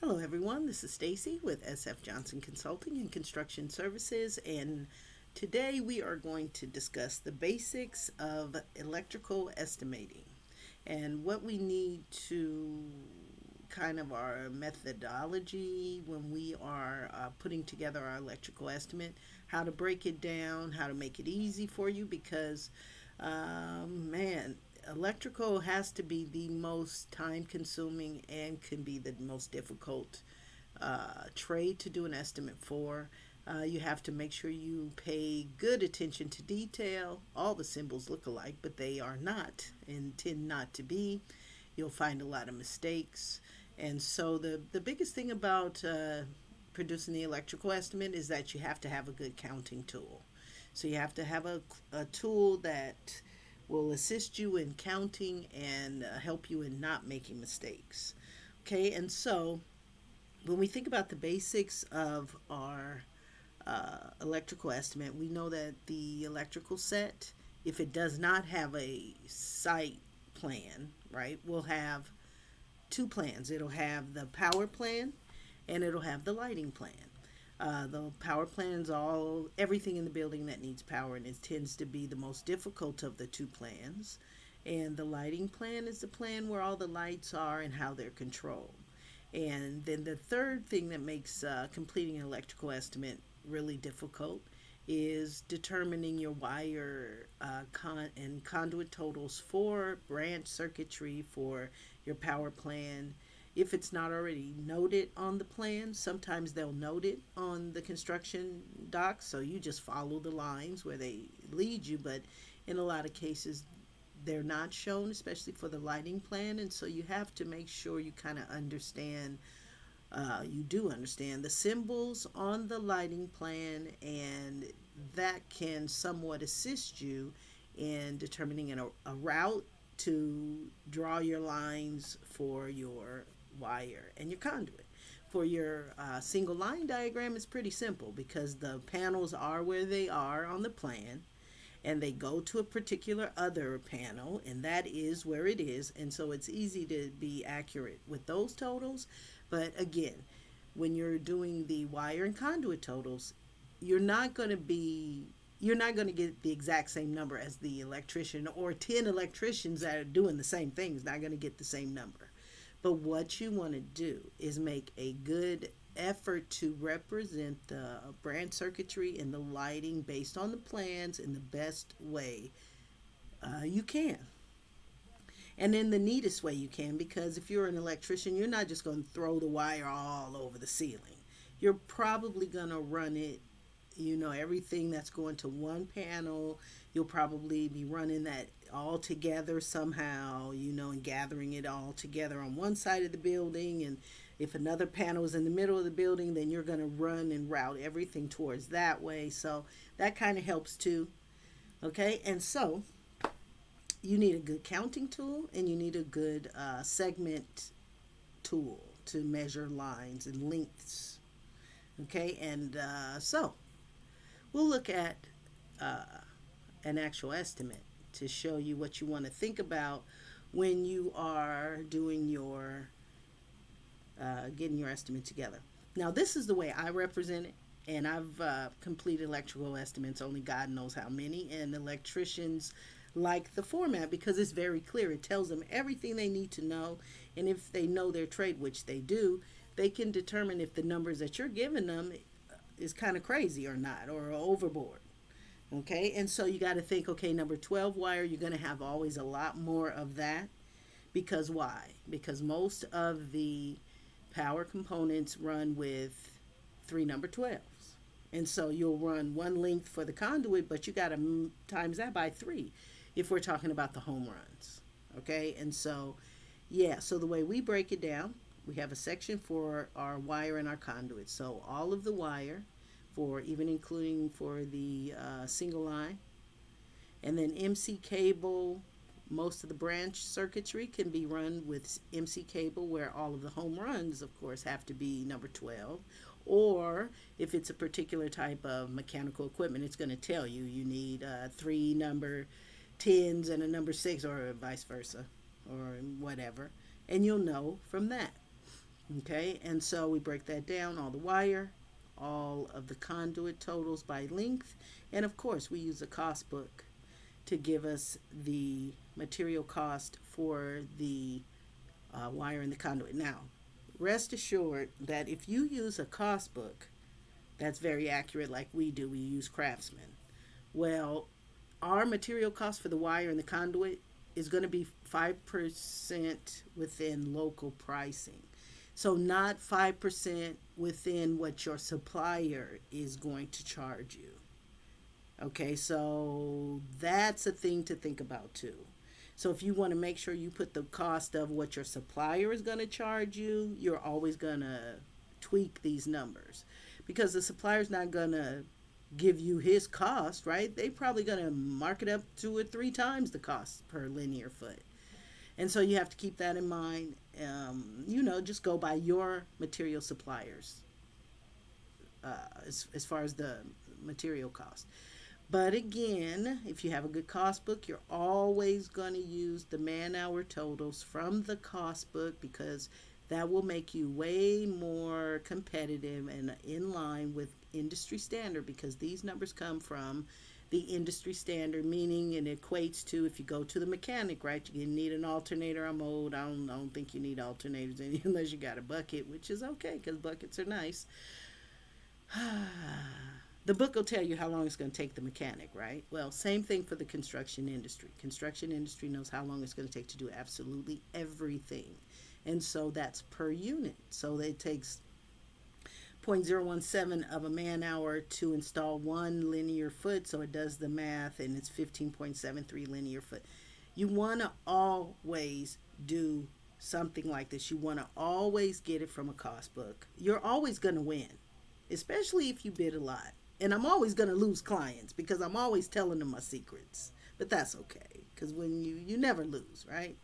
Hello everyone, this is Stacy with SF Johnson Consulting and Construction Services, and today we are going to discuss the basics of electrical estimating and what we need to kind of our methodology when we are putting together our electrical estimate, how to break it down, how to make it easy for you because man, electrical has to be the most time consuming and can be the most difficult trade to do an estimate for. You have to make sure you pay good attention to detail. All the symbols look alike, but they are not and tend not to be. You'll find a lot of mistakes. And so, the biggest thing about producing the electrical estimate is that you have to have a good counting tool. So, you have to have a tool that will assist you in counting and help you in not making mistakes. Okay, and so when we think about the basics of our electrical estimate, we know that the electrical set, if it does not have a site plan, right, will have two plans. It'll have the power plan and it'll have the lighting plan. The power plan is all everything in the building that needs power, and it tends to be the most difficult of the two plans. And the lighting plan is the plan where all the lights are and how they're controlled. And then the third thing that makes completing an electrical estimate really difficult is determining your wire and conduit totals for branch circuitry for your power plan. If it's not already noted on the plan, sometimes they'll note it on the construction docs, so you just follow the lines where they lead you, but in a lot of cases they're not shown, especially for the lighting plan, and so you have to make sure you kind of understand, you do understand the symbols on the lighting plan, and that can somewhat assist you in determining a route to draw your lines for your wire and your conduit. For your single line diagram, it's pretty simple because the panels are where they are on the plan and they go to a particular other panel, and that is where it is, and so it's easy to be accurate with those totals. But again, when you're doing the wire and conduit totals, you're not going to get the exact same number as the electrician, or 10 electricians that are doing the same thing is not going to get the same number. But what you want to do is make a good effort to represent the branch circuitry and the lighting based on the plans in the best way you can. And in the neatest way you can, because if you're an electrician, you're not just going to throw the wire all over the ceiling. You're probably going to run it, everything that's going to one panel, you'll probably be running that all together somehow, and gathering it all together on one side of the building. And if another panel is in the middle of the building, then you're going to run and route everything towards that way. So that kind of helps too. Okay, and so you need a good counting tool and you need a good segment tool to measure lines and lengths. Okay, and so we'll look at an actual estimate to show you what you want to think about when you are doing your getting your estimate together. Now, this is the way I represent it, and I've completed electrical estimates, only God knows how many, and electricians like the format because it's very clear. It tells them everything they need to know, and if they know their trade, which they do, they can determine if the numbers that you're giving them is kind of crazy or not, or overboard. Okay, and so you got to think, okay, number 12 wire, you're going to have always a lot more of that. Because why? Because most of the power components run with 3 number 12s. And so you'll run one length for the conduit, but you got to times that by 3 if we're talking about the home runs. Okay, and so, yeah, so the way we break it down, we have a section for our wire and our conduit. So all of the wire, for even including for the single line, and then MC cable. Most of the branch circuitry can be run with MC cable, where all of the home runs, of course, have to be number 12. Or if it's a particular type of mechanical equipment, it's going to tell you need 3 number 10s and a number 6, or vice versa, or whatever. And you'll know from that. Okay, and so we break that down, all the wire, all of the conduit totals by length, and of course we use a cost book to give us the material cost for the wire and the conduit. Now, rest assured that if you use a cost book that's very accurate like we do, we use Craftsman. Well, our material cost for the wire and the conduit is going to be 5% within local pricing. So, not 5% within what your supplier is going to charge you. Okay, so that's a thing to think about too. So, if you want to make sure you put the cost of what your supplier is going to charge you, you're always going to tweak these numbers because the supplier's not going to give you his cost, right? They probably going to mark it up 2 or 3 times the cost per linear foot. And so you have to keep that in mind. Just go by your material suppliers as far as the material cost. But again, if you have a good cost book, you're always going to use the man hour totals from the cost book because that will make you way more competitive and in line with industry standard because these numbers come from the industry standard, meaning it equates to if you go to the mechanic, right? You need an alternator on mold. I don't think you need alternators unless you got a bucket, which is okay because buckets are nice. The book will tell you how long it's going to take the mechanic, right? Well, same thing for the construction industry. Construction industry knows how long it's going to take to do absolutely everything. And so that's per unit. So it takes 0.017 of a man hour to install 1 linear foot. So it does the math and it's 15.73 linear foot. You want to always do something like this. You want to always get it from a cost book. You're always going to win, especially if you bid a lot. And I'm always going to lose clients because I'm always telling them my secrets. But that's okay because when you never lose, right?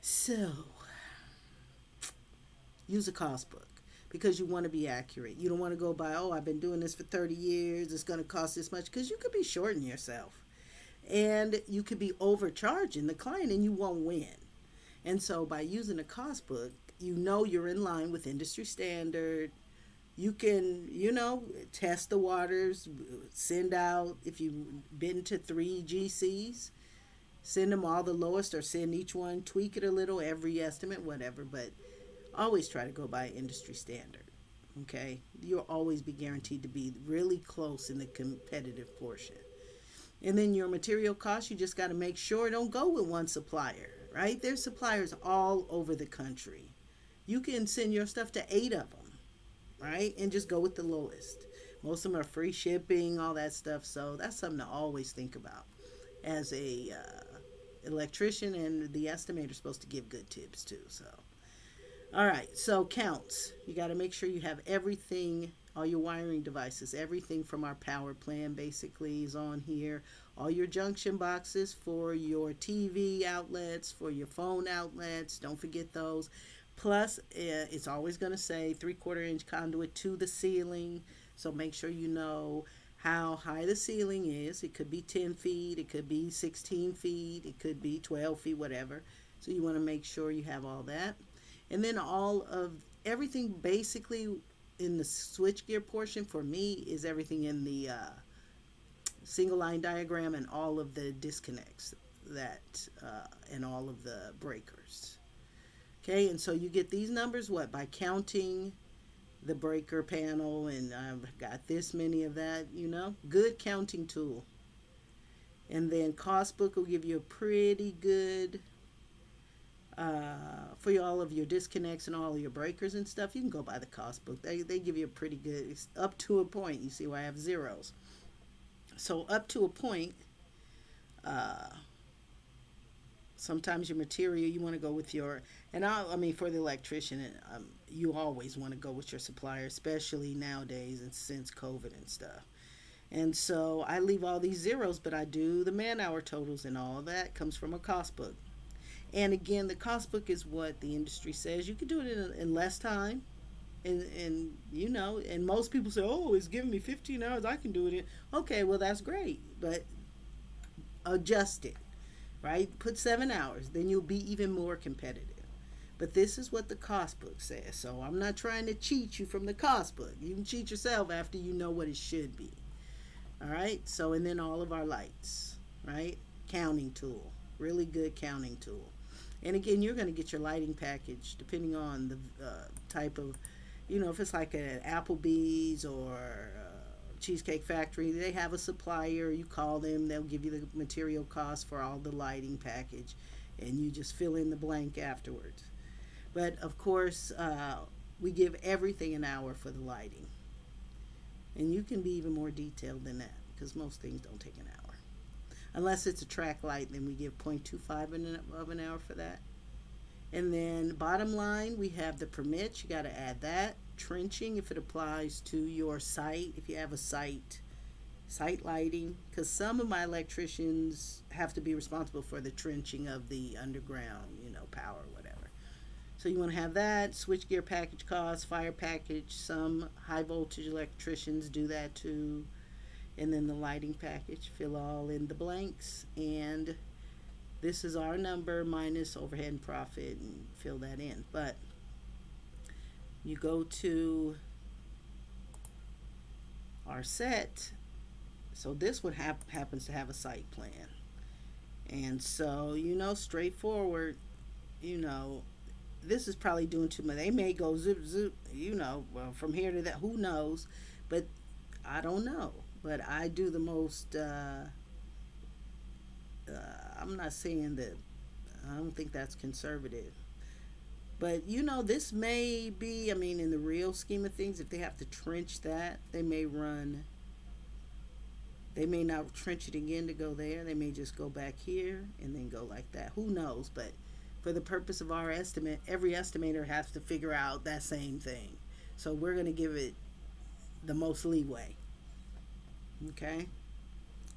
So use a cost book because you want to be accurate. You don't want to go by, oh, I've been doing this for 30 years. It's going to cost this much because you could be shorting yourself and you could be overcharging the client and you won't win. And so by using a cost book, you know you're in line with industry standard. You can, test the waters, send out, if you've been to 3 GCs, send them all the lowest or send each one, tweak it a little, every estimate, whatever. But always try to go by industry standard, okay? You'll always be guaranteed to be really close in the competitive portion. And then your material costs, you just got to make sure don't go with one supplier, right? There's suppliers all over the country. You can send your stuff to 8 of them. Right? And just go with the lowest. Most of them are free shipping, all that stuff. So that's something to always think about as a electrician, and the estimator is supposed to give good tips too. So, all right. So counts. You got to make sure you have everything, all your wiring devices, everything from our power plan basically is on here. All your junction boxes for your TV outlets, for your phone outlets. Don't forget those. Plus, it's always going to say 3/4 inch conduit to the ceiling. So make sure you know how high the ceiling is. It could be 10 feet, it could be 16 feet, it could be 12 feet, whatever. So you want to make sure you have all that. And then all of everything basically in the switchgear portion for me is everything in the single line diagram and all of the disconnects and all of the breakers. Okay, and so you get these numbers, by counting the breaker panel, and I've got this many of that, good counting tool. And then cost book will give you a pretty good, for all of your disconnects and all of your breakers and stuff, you can go by the cost book. They give you a pretty good, up to a point. You see why I have zeros. So up to a point, sometimes your material, you want to go with your, and for the electrician, you always want to go with your supplier, especially nowadays and since COVID and stuff. And so I leave all these zeros, but I do the man hour totals, and all of that comes from a cost book. And again, the cost book is what the industry says. You can do it in less time. And most people say, oh, it's giving me 15 hours. I can do it in. Okay, well, that's great. But adjust it. Right? Put 7 hours, then you'll be even more competitive. But this is what the cost book says. So I'm not trying to cheat you from the cost book. You can cheat yourself after you know what it should be. All right. So, and then all of our lights, right? Counting tool, really good counting tool. And again, you're going to get your lighting package depending on the type of, if it's like an Applebee's or Cheesecake Factory, they have a supplier. You call them, they'll give you the material cost for all the lighting package, and you just fill in the blank afterwards. But of course, we give everything an hour for the lighting. And you can be even more detailed than that because most things don't take an hour. Unless it's a track light, then we give 0.25 of an hour for that. And then bottom line, we have the permits. You got to add that. Trenching, if it applies to your site, if you have a site lighting, because some of my electricians have to be responsible for the trenching of the underground, power, whatever. So you want to have that. Switchgear package costs, fire package. Some high voltage electricians do that too. And then the lighting package, fill all in the blanks. And this is our number minus overhead and profit, and fill that in. But you go to our set. So this one happens to have a site plan. And so, straightforward, this is probably doing too much. They may go zip, zip, well, from here to that, who knows? But I don't know. But I do the most, I'm not saying that, I don't think that's conservative. But this may be, in the real scheme of things, if they have to trench that, they may not trench it again to go there. They may just go back here and then go like that. Who knows? But for the purpose of our estimate, every estimator has to figure out that same thing. So we're going to give it the most leeway. Okay?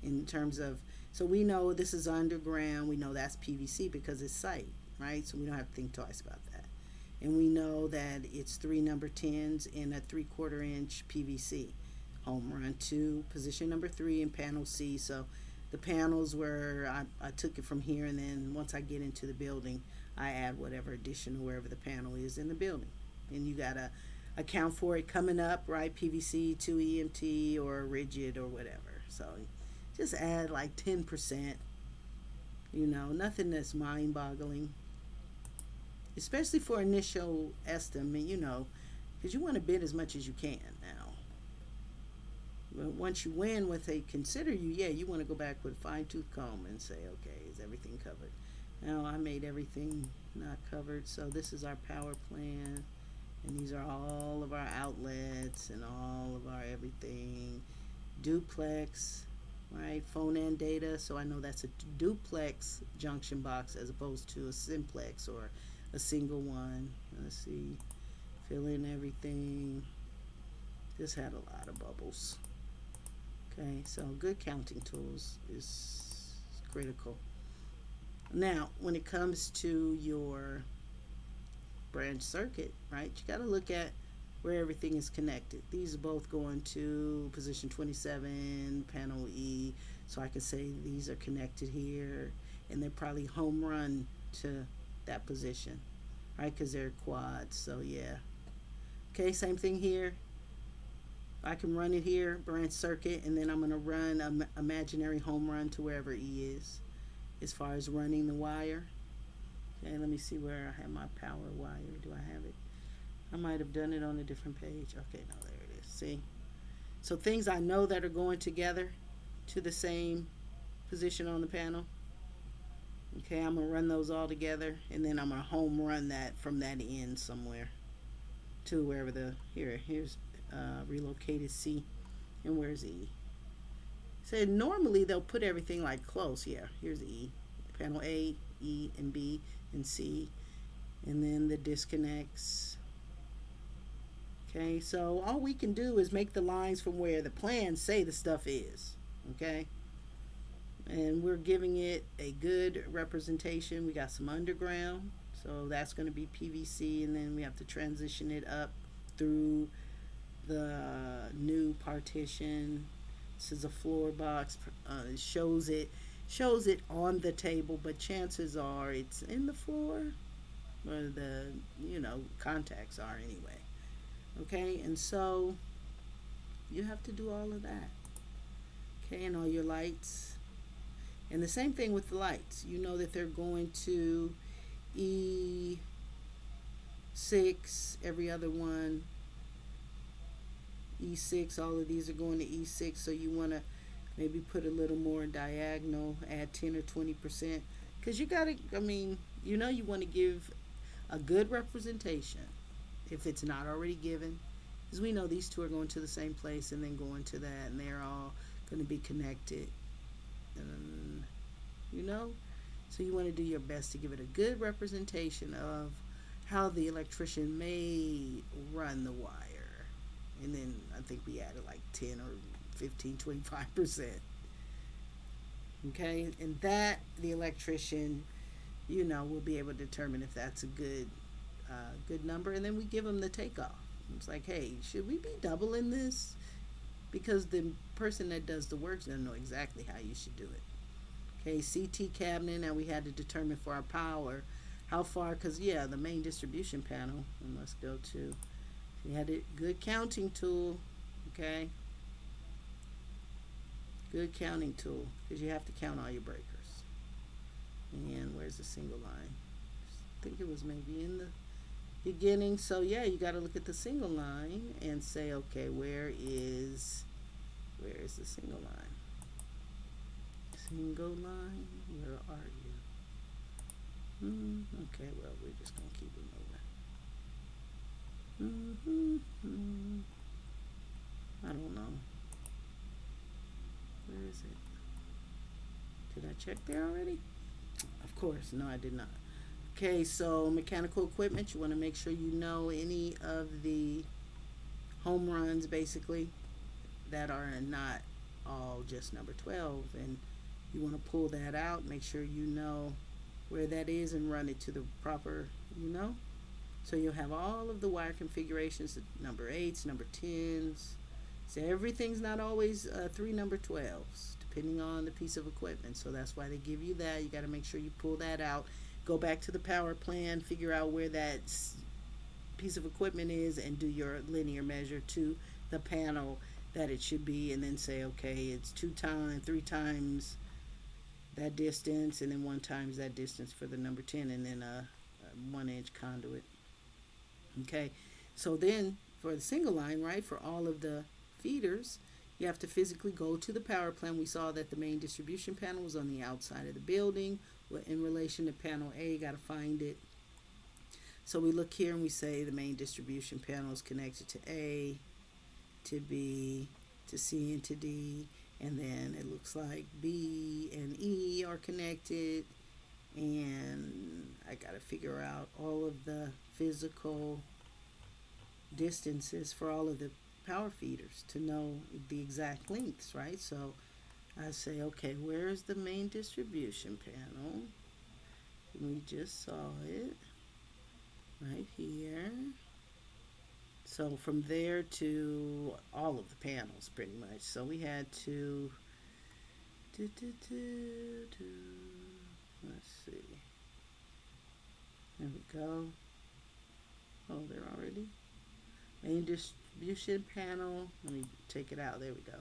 In terms of, so we know this is underground. We know that's PVC because it's site, right? So we don't have to think twice about that. And we know that it's 3 number 10s and a 3/4 inch PVC. Home run 2, position number 3 in panel C. So the panels where I took it from here, and then once I get into the building, I add whatever addition wherever the panel is in the building. And you gotta account for it coming up, right? PVC, 2 EMT, or rigid, or whatever. So just add like 10%. Nothing that's mind-boggling. Especially for initial estimate, because you want to bid as much as you can now. But once you win what they consider you, you want to go back with a fine-tooth comb and say, okay, is everything covered? Now, I made everything not covered, so this is our power plan, and these are all of our outlets and all of our everything. Duplex, right? Phone and data, so I know that's a duplex junction box as opposed to a simplex or a single one. Let's see, fill in everything. This had a lot of bubbles. Okay, so good counting tools is critical. Now, when it comes to your branch circuit, right, you got to look at where everything is connected. These are both going to position 27, panel E, so I can say these are connected here, and they're probably home run to that position, right, because they're quads. So yeah, okay, same thing here. I can run it here, branch circuit, and then I'm going to run an imaginary home run to wherever E is as far as running the wire. Okay, let me see where I have my power wire. Do I have it? I might have done it on a different page. Okay, no, there it is. See? So things I know that are going together to the same position on the panel. Okay, I'm going to run those all together, and then I'm going to home run that from that end somewhere to wherever here's relocated C, and where's E? So normally they'll put everything like close. Yeah, here's E, panel A, E, and B, and C, and then the disconnects. Okay, so all we can do is make the lines from where the plans say the stuff is. Okay, and we're giving it a good representation. We got some underground, so that's going to be PVC, and then we have to transition it up through the new partition. This is a floor box. It shows it on the table, but chances are it's in the floor. where the, contacts are anyway. Okay, and so you have to do all of that. Okay, and all your lights. And the same thing with the lights. You know that they're going to E6, every other one, E6, all of these are going to E6, so you want to maybe put a little more diagonal, add 10 or 20%. Because you got to, you want to give a good representation if it's not already given. Because we know these two are going to the same place and then going to that, and they're all going to be connected. And, so you want to do your best to give it a good representation of how the electrician may run the wire. And then I think we added like 10 or 15, 25%. Okay, and that the electrician, will be able to determine if that's a good number, and then we give them the takeoff. It's like, hey, should we be doubling this? Because the person that does the work doesn't know exactly how you should do it. Okay, CT cabinet. Now we had to determine for our power how far, because the main distribution panel. And let's go to. We had a good counting tool. Okay. Good counting tool, because you have to count all your breakers. And where's the single line? I think it was maybe in the beginning. So you got to look at the single line and say, okay, where is the single line? Single line, where are you? Okay, well, we're just gonna keep it moving. I don't know. Where is it? Did I check there already? Of course, no, I did not. Okay, so mechanical equipment, you want to make sure you know any of the home runs, basically, that are not all just number 12. And you want to pull that out, make sure you know where that is and run it to the proper, So you'll have all of the wire configurations, number 8s, number 10s. So everything's not always 3 number 12s, depending on the piece of equipment. So that's why they give you that. You got to make sure you pull that out. Go back to the power plan, figure out where that piece of equipment is, and do your linear measure to the panel that it should be, and then say, okay, it's 3 times that distance, and then 1 times that distance for the number 10, and then a 1-inch conduit. Okay, so then for the single line, right, for all of the feeders, you have to physically go to the power plant. We saw that the main distribution panel was on the outside of the building. In relation to panel A, got to find it. So we look here and we say the main distribution panel is connected to A, to B, to C, and to D. And then it looks like B and E are connected. And I got to figure out all of the physical distances for all of the power feeders to know the exact lengths, right? So I say, okay, where's the main distribution panel? We just saw it right here. So from there to all of the panels, pretty much. So we had to let's see. There we go. Oh, they're already. Main distribution panel. Let me take it out. There we go.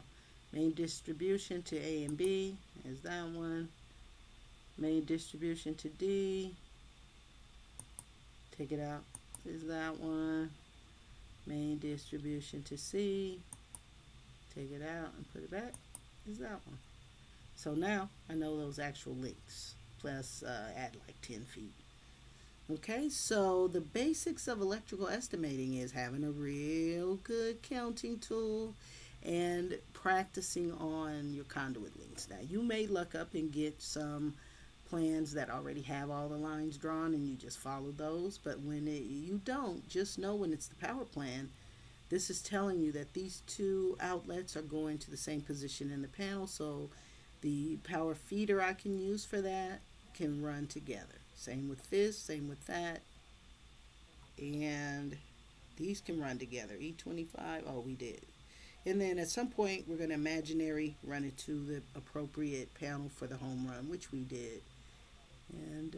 Main distribution to A and B is that one. Main distribution to D. Take it out. Is that one. Main distribution to C. Take it out and put it back. Is that one. So now I know those actual lengths. Plus add like 10 feet. Okay, so the basics of electrical estimating is having a real good counting tool and practicing on your conduit lengths. Now, you may luck up and get some plans that already have all the lines drawn and you just follow those, but when you don't, just know when it's the power plan, this is telling you that these two outlets are going to the same position in the panel, so the power feeder I can use for that can run together. Same with this, same with that. And these can run together. E25, oh, we did. And then at some point, we're going to imaginary run it to the appropriate panel for the home run, which we did. And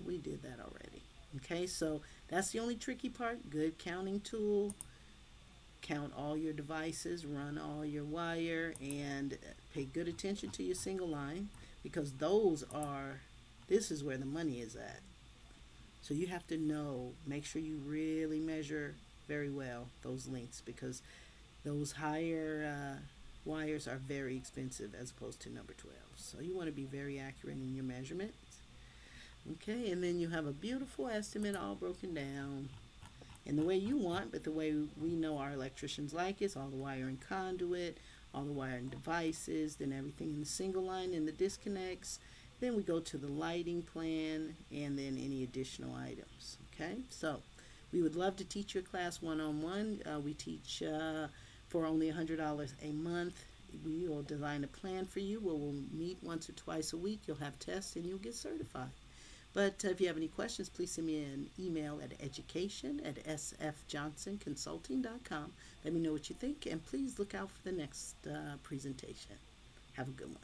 we did that already. Okay, so that's the only tricky part. Good counting tool. Count all your devices, run all your wire, and pay good attention to your single line because this is where the money is at. So you have to know, make sure you really measure very well those lengths because those higher wires are very expensive as opposed to number 12. So you want to be very accurate in your measurements. Okay, and then you have a beautiful estimate all broken down in the way you want, but the way we know our electricians like is all the wiring conduit, all the wiring devices, then everything in the single line and the disconnects. Then we go to the lighting plan and then any additional items. Okay, so we would love to teach your class one-on-one. We teach for only $100 a month. We will design a plan for you where we'll meet once or twice a week. You'll have tests and you'll get certified. But if you have any questions, please send me an email at education@sfjohnsonconsulting.com. Let me know what you think, and please look out for the next presentation. Have a good one.